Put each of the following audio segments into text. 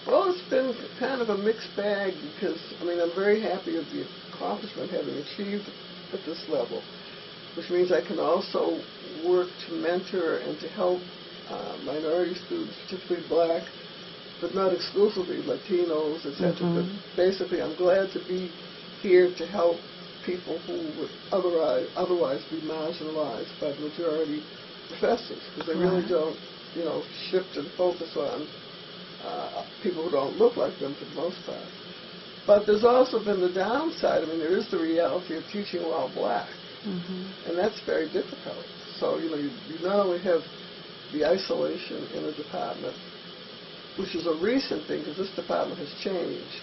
Well, it's been kind of a mixed bag because, I mean, I'm very happy with the accomplishment having achieved at this level, which means I can also work to mentor and to help minority students, particularly black, but not exclusively Latinos, etc. But basically, I'm glad to be here to help people who would otherwise be marginalized by the majority professors, because they really don't, shift and focus on people who don't look like them for the most part. But there's also been the downside. I mean, there is the reality of teaching while black, and that's very difficult. So, you not only have the isolation in a department, which is a recent thing because this department has changed.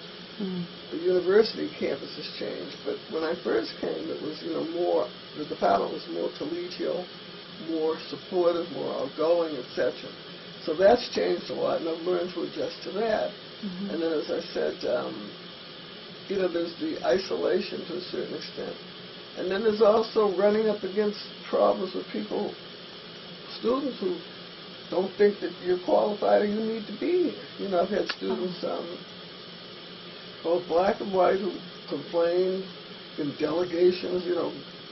The university campus has changed, but when I first came, it was, the department was more collegial, more supportive, more outgoing, etc. So that's changed a lot, and I've learned to adjust to that. And then, as I said, there's the isolation to a certain extent. And then there's also running up against problems with people, students who don't think that you're qualified or you need to be here. I've had students, both black and white, who complain in delegations,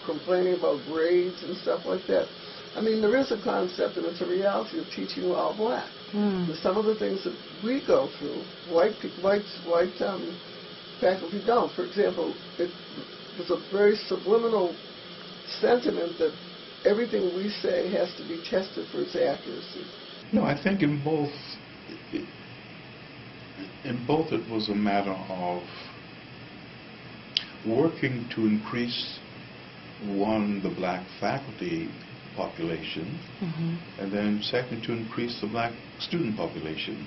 complaining about grades and stuff like that. I mean, there is a concept, and it's a reality of teaching while black. Some of the things that we go through, white faculty don't. For example, there's a very subliminal sentiment that everything we say has to be tested for its accuracy. No, I think in both it was a matter of working to increase, one, the black faculty population, and then second, to increase the black student population.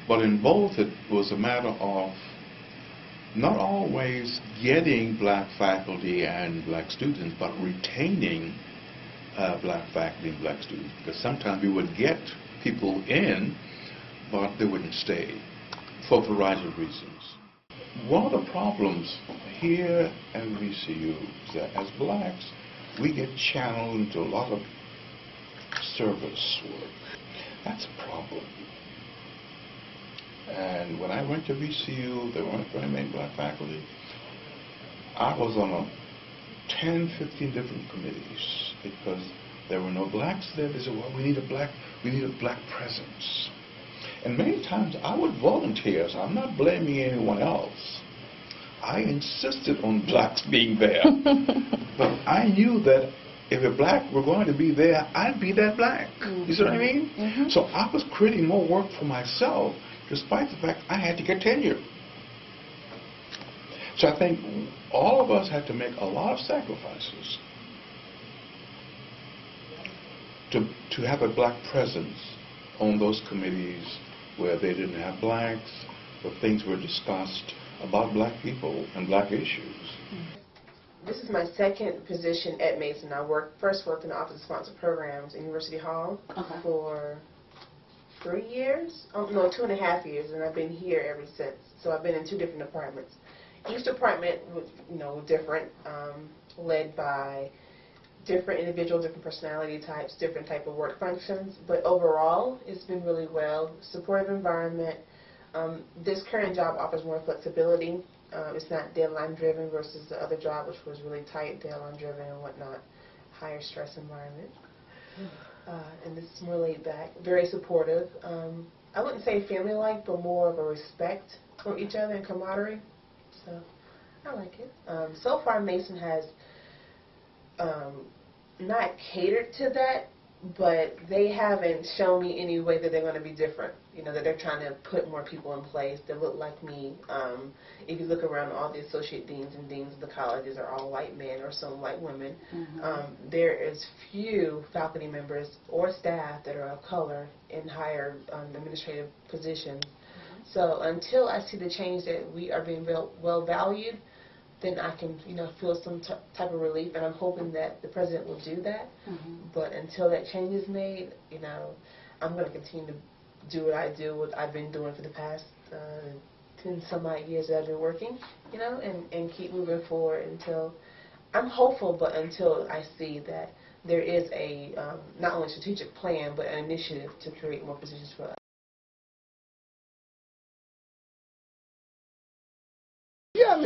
But in both it was a matter of not always getting black faculty and black students, but retaining black faculty and black students, because sometimes we would get people in, but they wouldn't stay for a variety of reasons. One of the problems here at VCU is that as blacks, we get channeled into a lot of service work. That's a problem. And when I went to VCU, there weren't very many black faculty. I was on 10, 15 different committees because there were no blacks there. They said, well, we need a black presence. And many times I would volunteer, so I'm not blaming anyone else. I insisted on blacks being there. But I knew that if a black were going to be there, I'd be that black. You see what I mean? So I was creating more work for myself, despite the fact I had to get tenure. So I think all of us had to make a lot of sacrifices to have a black presence on those committees where they didn't have blacks, where things were discussed about black people and black issues. This is my second position at Mason. I first worked in the Office of Sponsored Programs at University Hall for 3 years, no, 2.5 years, and I've been here ever since. So I've been in 2 different departments. Each department was, different, led by different individuals, different personality types, different type of work functions. But overall, it's been really well. Supportive environment. This current job offers more flexibility. It's not deadline-driven versus the other job, which was really tight, deadline-driven and whatnot. Higher stress environment. And this is more laid back, very supportive. I wouldn't say family-like, but more of a respect for each other and camaraderie. So I like it. So far, Mason has not catered to that, but they haven't shown me any way that they're going to be different. That they're trying to put more people in place that look like me. If you look around, all the associate deans and deans of the colleges are all white men or some white women. There is few faculty members or staff that are of color in higher administrative positions. So until I see the change that we are being well valued, then I can, feel some type of relief, and I'm hoping that the president will do that. But until that change is made, I'm going to continue to do what I do, what I've been doing for the past 10 some odd years that I've been working, and keep moving forward until, I'm hopeful, but until I see that there is a, not only strategic plan, but an initiative to create more positions for us.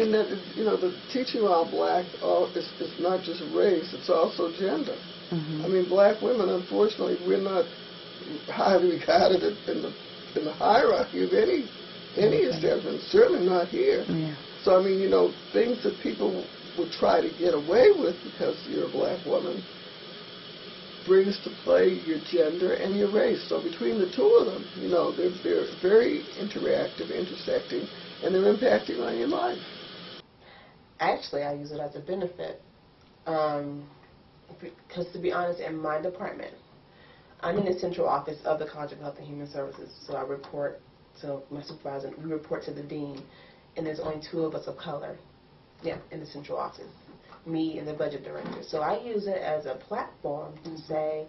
mean, that is, the teaching all black is not just race; it's also gender. I mean, black women, unfortunately, we're not highly regarded in the hierarchy of any establishment. Certainly not here. Yeah. So I mean, things that people would try to get away with because you're a black woman brings to play your gender and your race. So between the two of them, they're very interactive, intersecting, and they're impacting on your life. Actually, I use it as a benefit. Because to be honest, in my department, I'm in the central office of the College of Health and Human Services. So I report to my supervisor, we report to the dean, and there's only 2 of us of color, in the central office, me and the budget director. So I use it as a platform to say,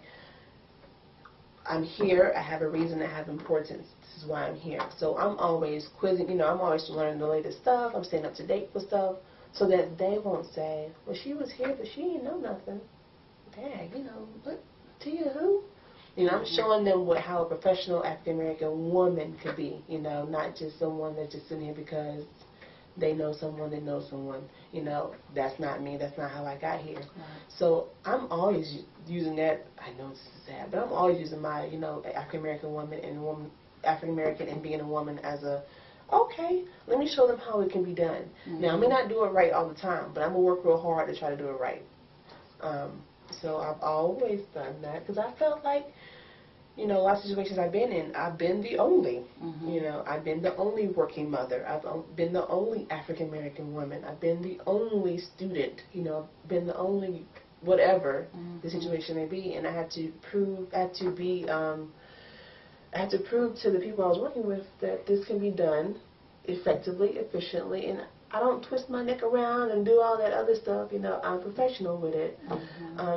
I'm here, I have a reason, I have importance, this is why I'm here. So I'm always quizzing, I'm always learning the latest stuff, I'm staying up to date with stuff, so that they won't say, well, she was here, but she didn't know nothing. Dang, what, Tia who? I'm showing them how a professional African-American woman could be, not just someone that's just sitting here because they know someone that knows someone. That's not me. That's not how I got here. Right. So I'm always using that. I know this is sad, but I'm always using my, African-American woman and African-American and being a woman as okay, let me show them how it can be done. Now, I may not do it right all the time, but I'm going to work real hard to try to do it right. So I've always done that because I felt like, a lot of situations I've been in, I've been the only. I've been the only working mother. I've been the only African-American woman. I've been the only student. Been the only whatever the situation may be. And I had to prove, I had to prove to the people I was working with that this can be done effectively, efficiently, and I don't twist my neck around and do all that other stuff. I'm professional with it.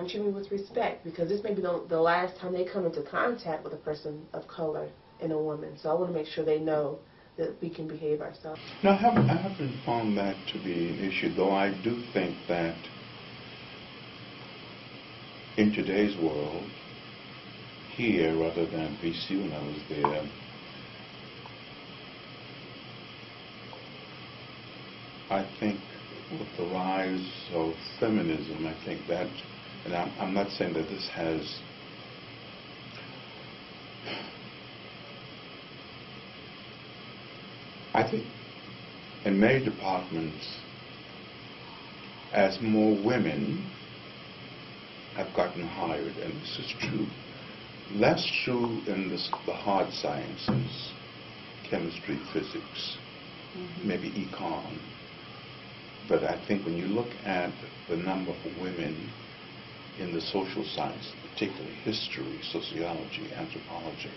Treat me with respect, because this may be the last time they come into contact with a person of color and a woman. So I want to make sure they know that we can behave ourselves. No, I haven't found that to be an issue, though I do think that in today's world, here rather than VCU when I was there, I think with the rise of feminism, I think that, and I'm not saying that this has I think in many departments, as more women have gotten hired, and this is true, less true in the hard sciences, chemistry, physics, maybe econ. But I think when you look at the number of women in the social sciences, particularly history, sociology, anthropology,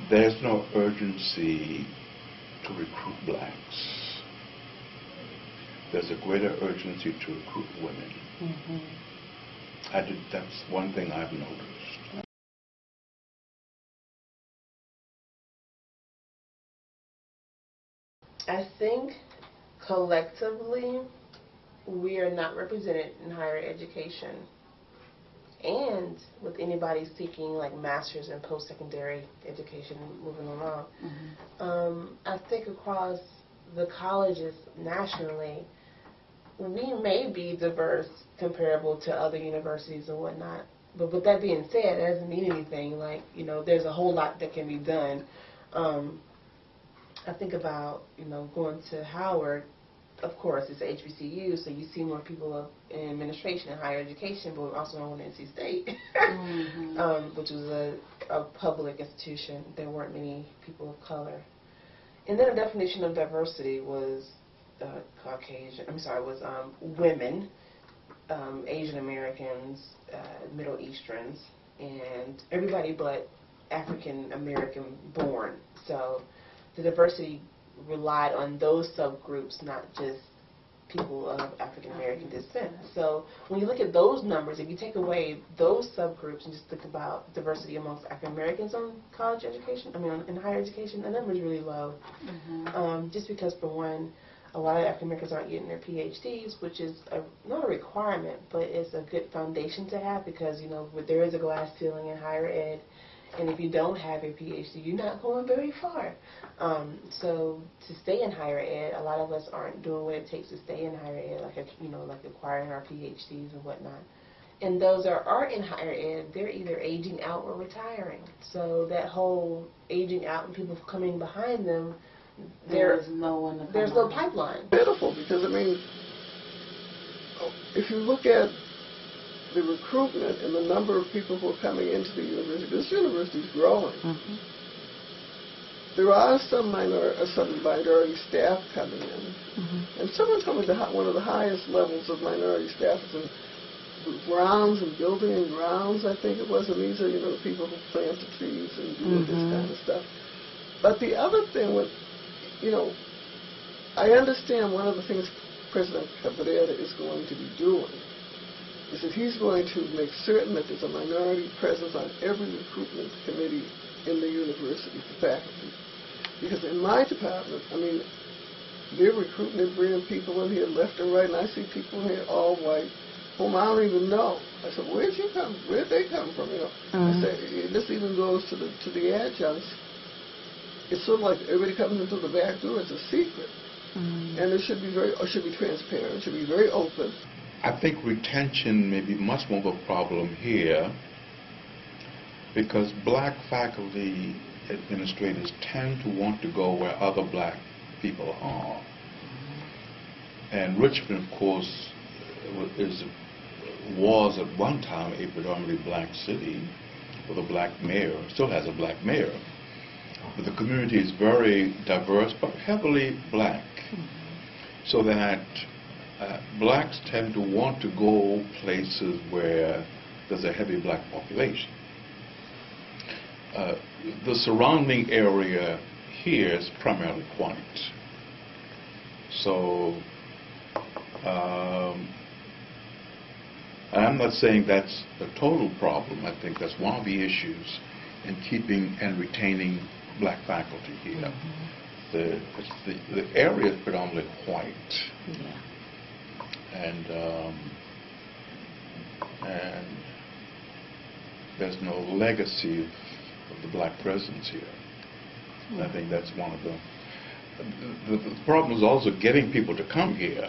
there's no urgency to recruit blacks. There's a greater urgency to recruit women. That's one thing I've noticed. I think collectively we are not represented in higher education, and with anybody seeking like master's and post-secondary education moving along. I think across the colleges nationally, we may be diverse comparable to other universities and whatnot. But with that being said, it doesn't mean anything. Like, there's a whole lot that can be done. I think about, going to Howard. Of course, it's a HBCU, so you see more people in administration and higher education, but we're also on NC State, which was a public institution. There weren't many people of color. And then the definition of diversity was women, Asian Americans, Middle Easterns, and everybody but African American born. So the diversity relied on those subgroups, not just people of African American descent. So when you look at those numbers, if you take away those subgroups and just think about diversity amongst African Americans on college education, in higher education, the number is really low. Just because, for one, a lot of African Americans aren't getting their PhDs, which is not a requirement, but it's a good foundation to have, because there is a glass ceiling in higher ed, And if you don't have a PhD, you're not going very far. So to stay in higher ed, a lot of us aren't doing what it takes to stay in higher ed, like acquiring our PhDs and whatnot. And those that are in higher ed, they're either aging out or retiring. So that whole aging out and people coming behind them, there's no pipeline. Pitiful, because I mean, if you look at the recruitment and the number of people who are coming into the university, this university is growing. Mm-hmm. There are some minority staff coming in. Mm-hmm. And someone told me one of the highest levels of minority staff is in grounds and building and grounds, I think it was. And these are, the people who plant the trees and do this kind of stuff. But the other thing with, I understand one of the things President Cabrera is going to be doing is that he's going to make certain that there's a minority presence on every recruitment committee in the university for faculty. Because in my department, I mean, they're recruiting, they're bringing people in here left and right, and I see people in here all white, whom I don't even know. I said, where'd they come from, I said, this even goes to the adjuncts. It's sort of like everybody comes in through the back door, it's a secret. And it should be transparent, it should be very open. I think retention may be much more of a problem here because black faculty administrators tend to want to go where other black people are. And Richmond, of course, was at one time a predominantly black city with a black mayor, still has a black mayor. But the community is very diverse but heavily black. So that blacks tend to want to go places where there's a heavy black population. The surrounding area here is primarily white. So I'm not saying that's the total problem. I think that's one of the issues in keeping and retaining black faculty here. The area is predominantly white. And there's no legacy of the black presence here. I think that's one of the problem is also getting people to come here,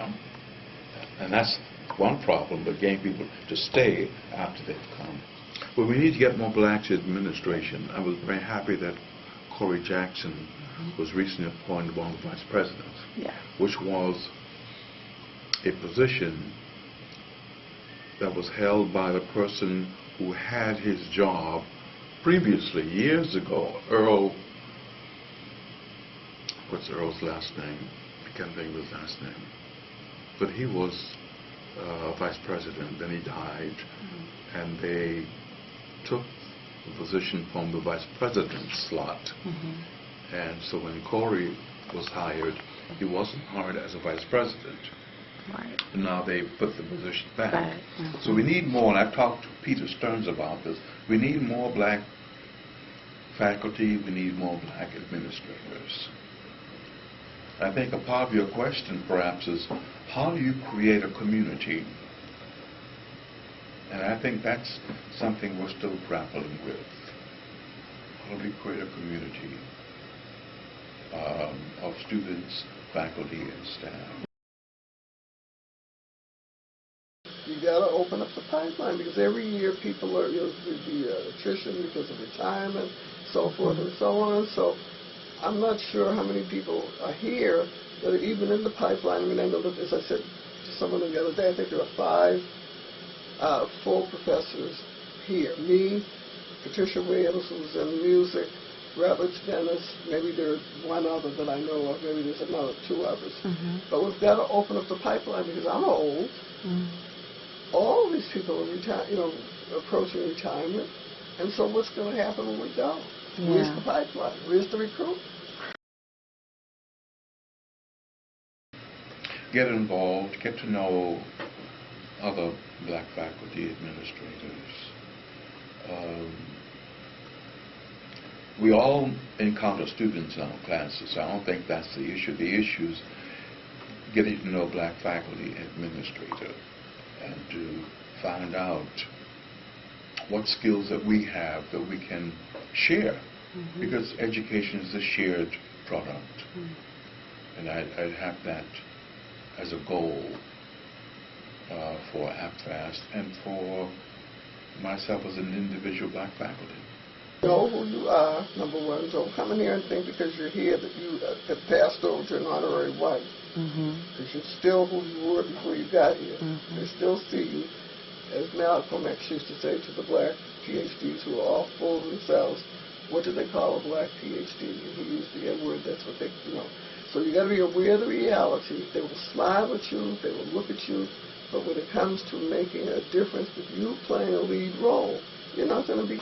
and that's one problem, but getting people to stay after they've come. Well, we need to get more blacks in administration. I was very happy that Corey Jackson was recently appointed one of the vice presidents, which was a position that was held by the person who had his job previously, years ago, Earl, what's Earl's last name? I can't think of his last name. But he was vice president, then he died, and they took the position from the vice president slot. And so when Corey was hired, he wasn't hired as a vice president. Right. And now they put the position back. So we need more, and I've talked to Peter Stearns about this, we need more black faculty, we need more black administrators. I think a part of your question perhaps is, how do you create a community? And I think that's something we're still grappling with. How do we create a community of students, faculty, and staff? You got to open up the pipeline, because every year people are, the attrition because of retirement, so forth and so on. So I'm not sure how many people are here that are even in the pipeline. I mean, I know that, as I said to someone the other day, I think there are 5 full professors here. Me, Patricia Williams, who's in music, Robert Dennis, maybe there's one other that I know of, maybe there's another 2 others. But we've got to open up the pipeline, because I'm old. All these people are approaching retirement, and so what's going to happen when we go? Where's the pipeline? Where's the recruit? Get involved, get to know other black faculty administrators. We all encounter students in our classes, so I don't think that's the issue. The issue is getting to know black faculty administrators and to find out what skills that we have that we can share, because education is a shared product. And I'd have that as a goal for APFAST and for myself as an individual black faculty. Know who you are, number one. Don't come in here and think because you're here that you have passed over to an honorary white. Because you're still who you were before you got here. They still see you, as Malcolm X used to say to the black PhDs who are all full of themselves, what do they call a black PhD? And he used the N-word, that's what they, So you got to be aware of the reality. They will smile at you, they will look at you, but when it comes to making a difference with you playing a lead role, you're not going to be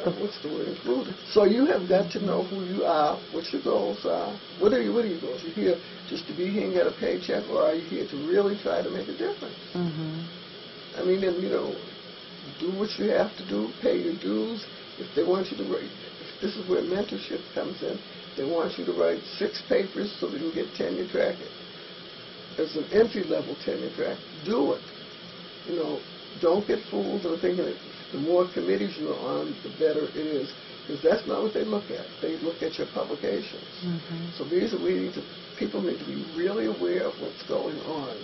what's the word, included. So you have got to know who you are, what your goals are. What are your goals? Are you here just to be here and get a paycheck, or are you here to really try to make a difference? I mean, and do what you have to do, pay your dues. If they want you to write, if this is where mentorship comes in, they want you to write 6 papers so that you can get tenure track. As an entry-level tenure track, do it. Don't get fooled into thinking that the more committees you're on, the better it is. Because that's not what they look at. They look at your publications. So people need to be really aware of what's going on.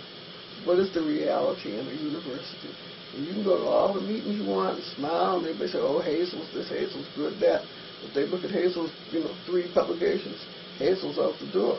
What is the reality in a university? And you can go to all the meetings you want and smile, and everybody say, oh, Hazel's this, Hazel's good, that. If they look at Hazel's, 3 publications, Hazel's out the door.